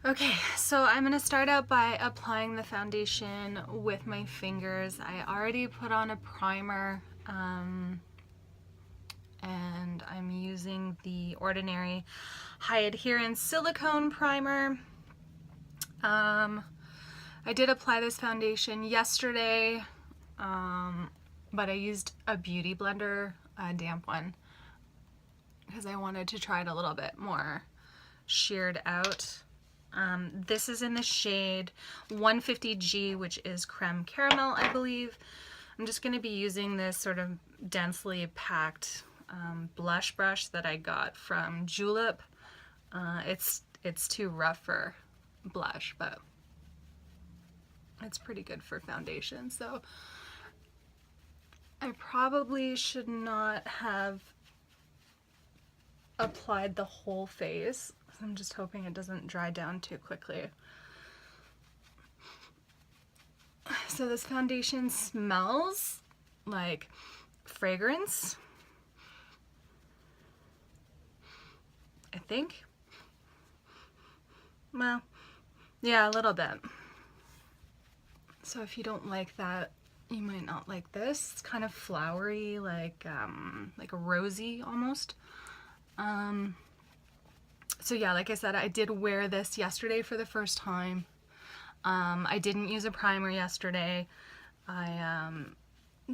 Okay, so I'm gonna start out by applying the foundation with my fingers. I already put on a primer, and I'm using the Ordinary High Adherence Silicone Primer. I did apply this foundation yesterday, but I used a beauty blender, a damp one, because I wanted to try it a little bit more sheared out. This is in the shade 150G, which is Creme Caramel, I believe. I'm just going to be using this sort of densely packed blush brush that I got from Julep. It's too rough for blush, but it's pretty good for foundation. So I probably should not have applied the whole face. I'm just hoping it doesn't dry down too quickly. So this foundation smells like fragrance, I think. Well, yeah, a little bit. So if you don't like that, you might not like this. It's kind of flowery, like rosy almost. So yeah, like I said, I did wear this yesterday for the first time. I didn't use a primer yesterday. I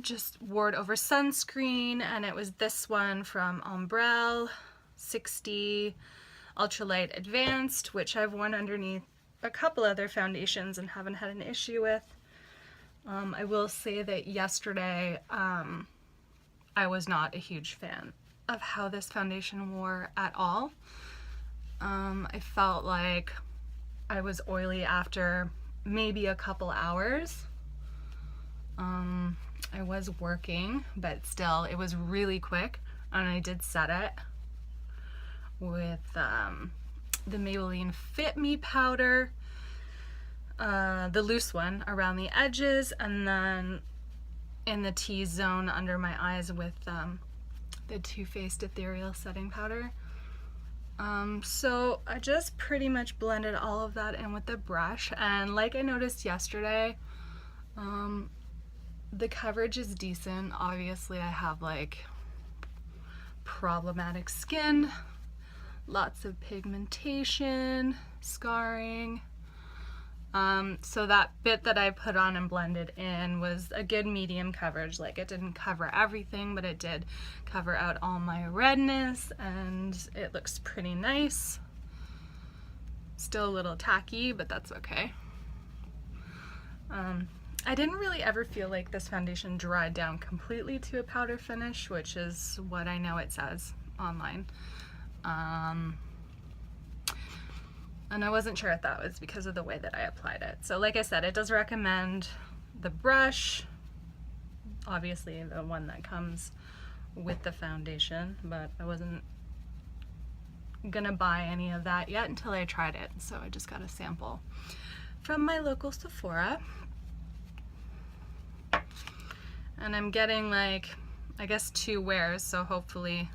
just wore it over sunscreen, and it was this one from Ombrelle 60 Ultralight Advanced, which I've worn underneath a couple other foundations and haven't had an issue with. I will say that yesterday I was not a huge fan of how this foundation wore at all. I felt like I was oily after maybe a couple hours. I was working, but still, it was really quick, and I did set it with the Maybelline Fit Me powder, the loose one around the edges, and then in the T-zone under my eyes with the Too Faced Ethereal Setting Powder. So I just pretty much blended all of that in with the brush, and like I noticed yesterday, the coverage is decent. Obviously I have like problematic skin, lots of pigmentation, scarring. So that bit that I put on and blended in was a good medium coverage. Like, it didn't cover everything, but it did cover out all my redness, and it looks pretty nice. Still a little tacky, but that's okay. I didn't really ever feel like this foundation dried down completely to a powder finish, which is what I know it says online. And I wasn't sure if that was because of the way that I applied it. So like I said, it does recommend the brush, obviously the one that comes with the foundation, but I wasn't gonna buy any of that yet until I tried it. So I just got a sample from my local Sephora. And I'm getting like, I guess 2 wears, so hopefully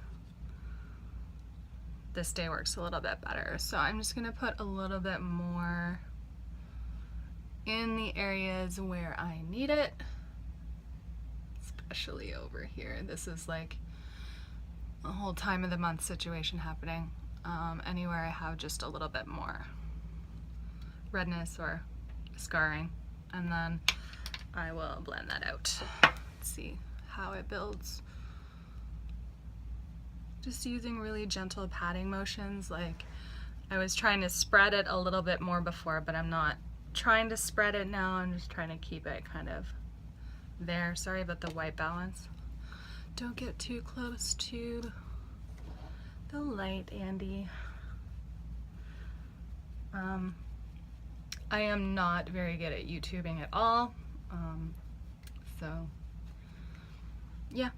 this day works a little bit better. So I'm just gonna put a little bit more in the areas where I need it, especially over here. This is like a whole time of the month situation happening. Anywhere I have just a little bit more redness or scarring, and then I will blend that out. Let's see how it builds. Just using really gentle patting motions. Like, I was trying to spread it a little bit more before, but I'm not trying to spread it now. I'm just trying to keep it kind of there. Sorry about the white balance. Don't get too close to the light, Andy. I am not very good at YouTubing at all. So yeah.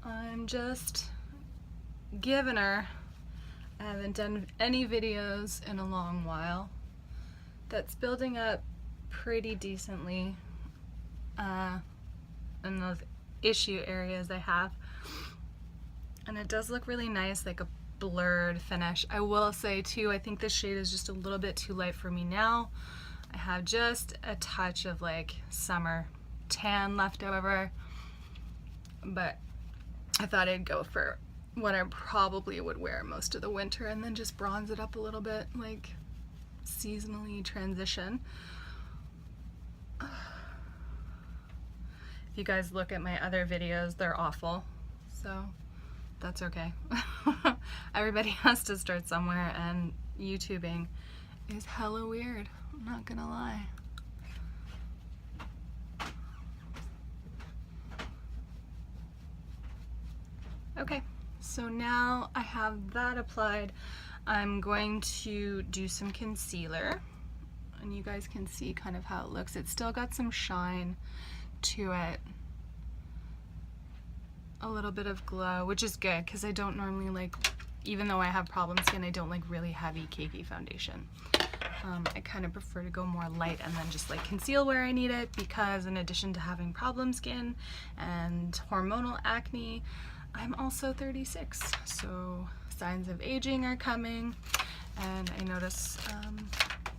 I'm just giving her. I haven't done any videos in a long while. That's building up pretty decently in those issue areas I have. And it does look really nice, like a blurred finish. I will say too, I think this shade is just a little bit too light for me now. I have just a touch of like summer tan left over, but I thought I'd go for what I probably would wear most of the winter and then just bronze it up a little bit, like seasonally transition. If you guys look at my other videos, they're awful, so that's okay. Everybody has to start somewhere, and YouTubing is hella weird, I'm not gonna lie. Okay, so now I have that applied. I'm going to do some concealer, and you guys can see kind of how it looks. It's still got some shine to it, a little bit of glow, which is good because I don't normally like, even though I have problem skin, I don't like really heavy cakey foundation. I kind of prefer to go more light and then just like conceal where I need it, because in addition to having problem skin and hormonal acne, I'm also 36, so signs of aging are coming, and I notice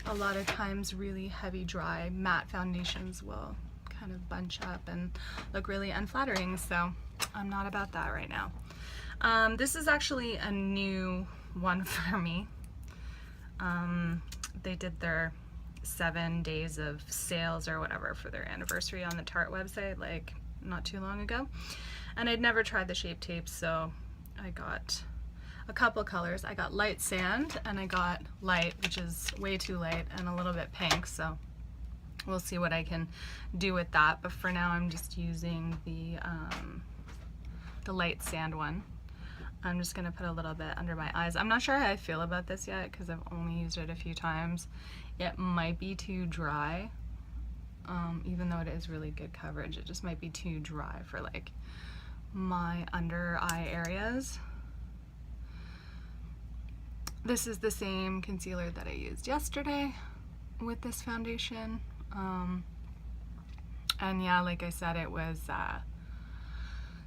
a lot of times really heavy dry matte foundations will kind of bunch up and look really unflattering, so I'm not about that right now. This is actually a new one for me. They did their 7 days of sales or whatever for their anniversary on the Tarte website like not too long ago, and I'd never tried the Shape Tape, so I got a couple colors. I got light sand and I got light, which is way too light, and a little bit pink, so we'll see what I can do with that, but for now I'm just using the light sand one. I'm just gonna put a little bit under my eyes. I'm not sure how I feel about this yet because I've only used it a few times. It might be too dry, even though it is really good coverage. It just might be too dry for like my under eye areas. This is the same concealer that I used yesterday with this foundation. And yeah, like I said, it was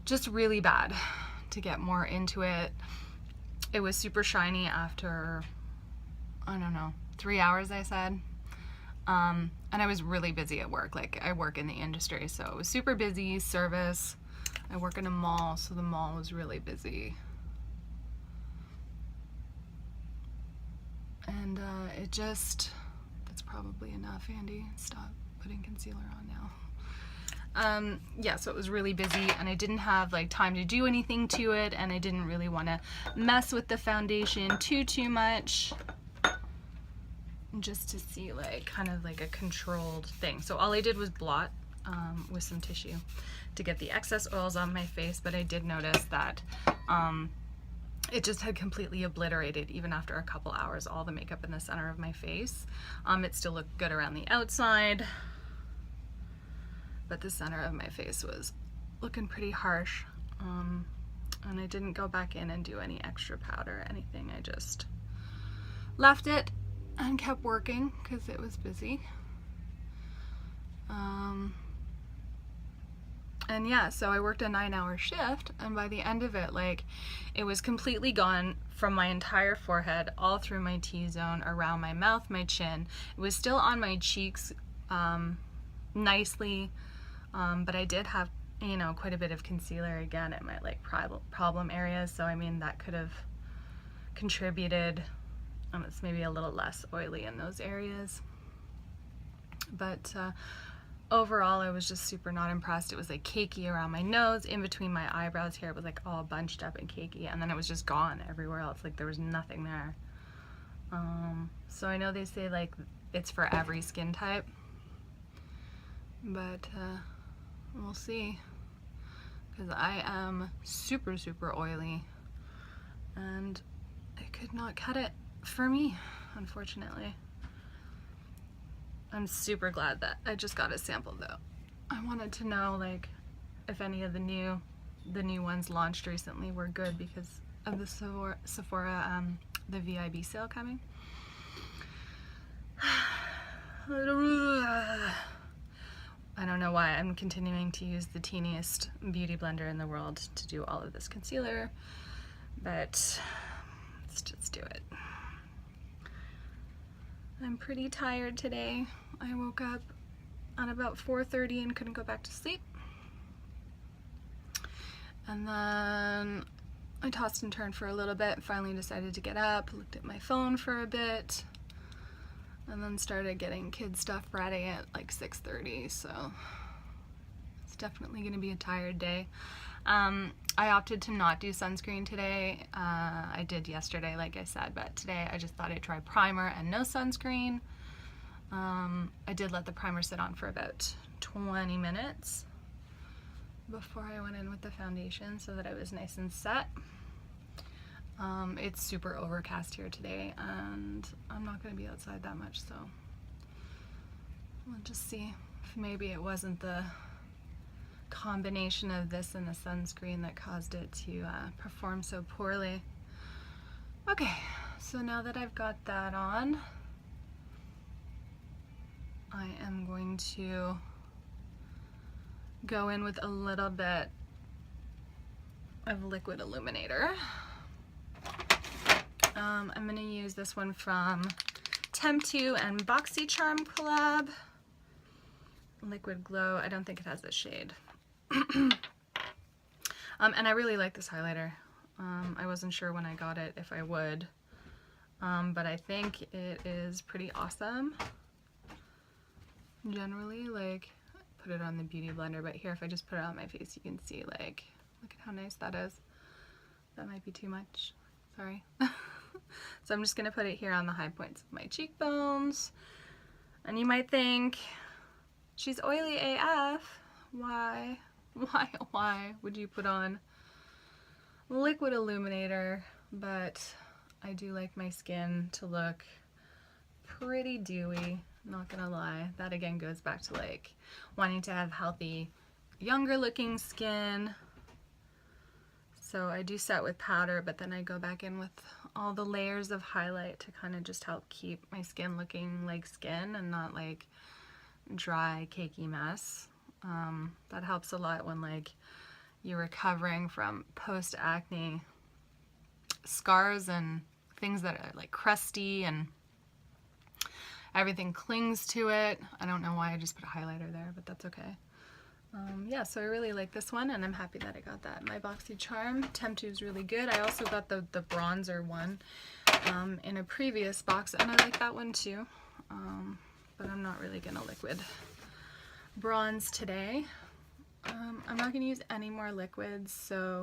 just really bad. To get more into it, it was super shiny after, I don't know, 3 hours, I said. And I was really busy at work. Like, I work in the industry, so it was super busy, service. I work in a mall, so the mall was really busy. And it just, that's probably enough, Andy. Stop putting concealer on now. Yeah, so it was really busy, and I didn't have like time to do anything to it, and I didn't really want to mess with the foundation too much, just to see like kind of like a controlled thing. So all I did was blot with some tissue to get the excess oils on my face, but I did notice that it just had completely obliterated, even after a couple hours, all the makeup in the center of my face. It still looked good around the outside, but the center of my face was looking pretty harsh. And I didn't go back in and do any extra powder or anything. I just left it and kept working because it was busy. And yeah, so I worked a 9-hour shift, and by the end of it, like, it was completely gone from my entire forehead, all through my T-zone, around my mouth, my chin. It was still on my cheeks nicely, but I did have, you know, quite a bit of concealer again at my like problem areas, so I mean that could have contributed. It's maybe a little less oily in those areas, but overall I was just super not impressed. It was like cakey around my nose, in between my eyebrows here, it was like all bunched up and cakey, and then it was just gone everywhere else, like there was nothing there. So I know they say like it's for every skin type, but we'll see, because I am super oily, and I could not cut it for me, unfortunately. I'm super glad that I just got a sample though. I wanted to know like if any of the new ones launched recently were good because of the Sephora the VIB sale coming. I don't know why I'm continuing to use the teeniest beauty blender in the world to do all of this concealer, but Let's do it. I'm pretty tired today. I woke up at about 4:30 and couldn't go back to sleep. And then I tossed and turned for a little bit, finally decided to get up, looked at my phone for a bit, and then started getting kids stuff ready at like 6:30, so it's definitely gonna be a tired day. I opted to not do sunscreen today. I did yesterday, like I said, but today I just thought I'd try primer and no sunscreen. I did let the primer sit on for about 20 minutes before I went in with the foundation so that it was nice and set. It's super overcast here today and I'm not going to be outside that much, so we'll just see if maybe it wasn't the combination of this and the sunscreen that caused it to perform so poorly. Okay, so now that I've got that on, I am going to go in with a little bit of liquid illuminator. I'm going to use this one from Temptu and BoxyCharm collab. Liquid Glow. I don't think it has this shade. And I really like this highlighter. I wasn't sure when I got it if I would, but I think it is pretty awesome. Generally, like, put it on the beauty blender, but here if I just put it on my face, you can see, like, look at how nice that is. That might be too much. Sorry. So I'm just gonna put it here on the high points of my cheekbones. And you might think, she's oily AF. Why would you put on liquid illuminator? But I do like my skin to look pretty dewy, not gonna lie. That again goes back to like wanting to have healthy, younger looking skin. So I do set with powder, but then I go back in with all the layers of highlight to kind of just help keep my skin looking like skin and not like dry, cakey mess. That helps a lot when like you're recovering from post-acne scars and things that are like crusty and everything clings to it. I don't know why I just put a highlighter there, but that's okay. Yeah, so I really like this one and I'm happy that I got that. My BoxyCharm Temptu is really good. I also got the bronzer one in a previous box and I like that one too, but I'm not really gonna liquid bronze today. I'm not gonna use any more liquids, so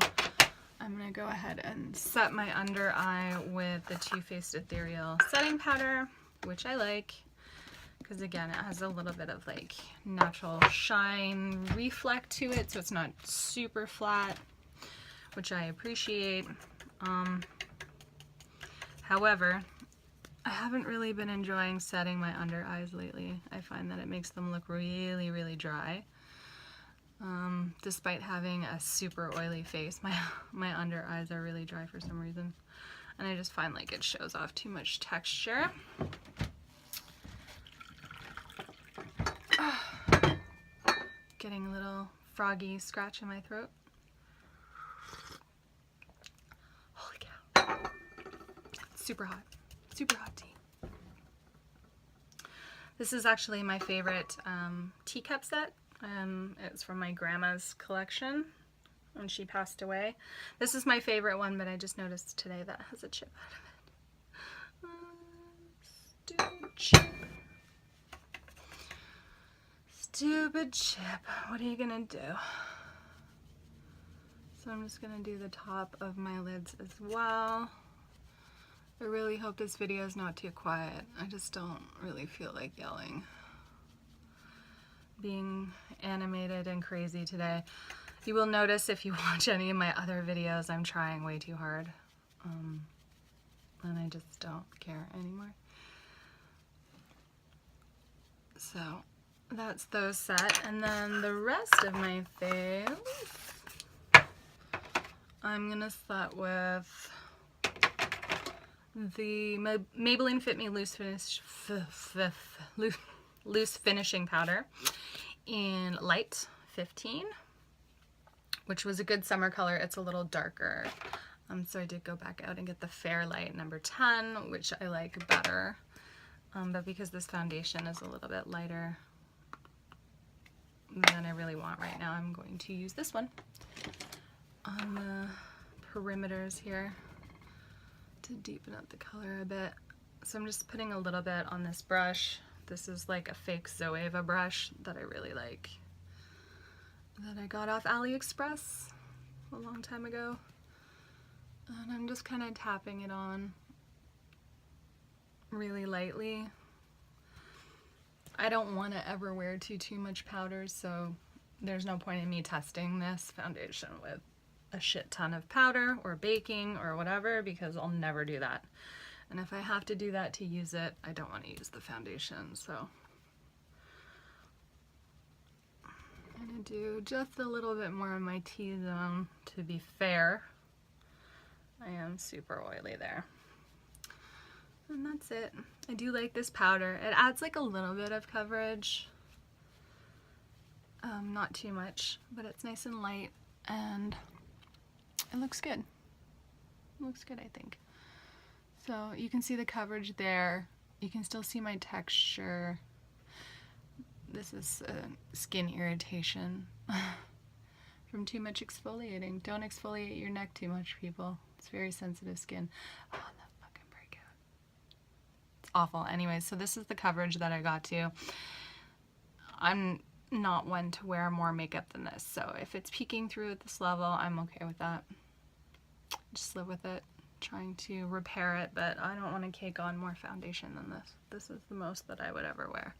I'm gonna go ahead and set my under eye with the Too Faced Ethereal setting powder, which I like because again it has a little bit of like natural shine reflect to it, so it's not super flat, which I appreciate. However, I haven't really been enjoying setting my under eyes lately. I find that it makes them look really, really dry. Despite having a super oily face, my under eyes are really dry for some reason. And I just find like it shows off too much texture. Getting a little froggy scratch in my throat. Holy cow. Super hot. Super hot tea. This is actually my favorite teacup set. It's from my grandma's collection when she passed away. This is my favorite one, but I just noticed today that it has a chip out of it. Stupid chip. Stupid chip. What are you gonna do? So I'm just gonna do the top of my lids as well. I really hope this video is not too quiet. I just don't really feel like yelling. Being animated and crazy today. You will notice if you watch any of my other videos, I'm trying way too hard. And I just don't care anymore. So that's those set. And then the rest of my face, I'm gonna start with the Maybelline Fit Me Loose Finishing Powder in Light 15, which was a good summer color. It's a little darker So I did go back out and get the Fairlight number 10, which I like better. But because this foundation is a little bit lighter than I really want right now, I'm going to use this one on the perimeters here to deepen up the color a bit. So I'm just putting a little bit on this brush. This is like a fake Zoeva brush that I really like, that I got off AliExpress a long time ago. And I'm just kind of tapping it on really lightly. I don't want to ever wear too much powder, so there's no point in me testing this foundation with a shit ton of powder or baking or whatever, because I'll never do that. And if I have to do that to use it, I don't want to use the foundation. So I'm going to do just a little bit more on my T-zone to be fair. I am super oily there. And that's it. I do like this powder. It adds like a little bit of coverage. Not too much, but it's nice and light and it looks good. It looks good, I think. So you can see the coverage there. You can still see my texture. This is skin irritation from too much exfoliating. Don't exfoliate your neck too much, people. It's very sensitive skin. Oh, that fucking breakout. It's awful. Anyways, so this is the coverage that I got to. I'm not one to wear more makeup than this, so if it's peeking through at this level, I'm okay with that. Just live with it. Trying to repair it, but I don't want to cake on more foundation than this. This is the most that I would ever wear.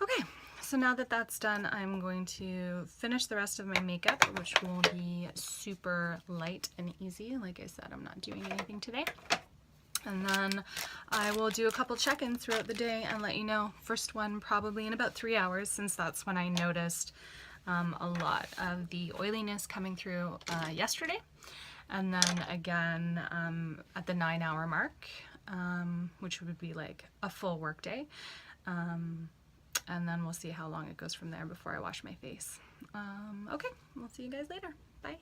Okay, so now that that's done, I'm going to finish the rest of my makeup, which will be super light and easy. Like I said, I'm not doing anything today. And then I will do a couple check-ins throughout the day and let you know. First one probably in about 3 hours, since that's when I noticed a lot of the oiliness coming through yesterday. And then again at the 9-hour mark, which would be like a full work day. And then we'll see how long it goes from there before I wash my face. Okay, we'll see you guys later. Bye.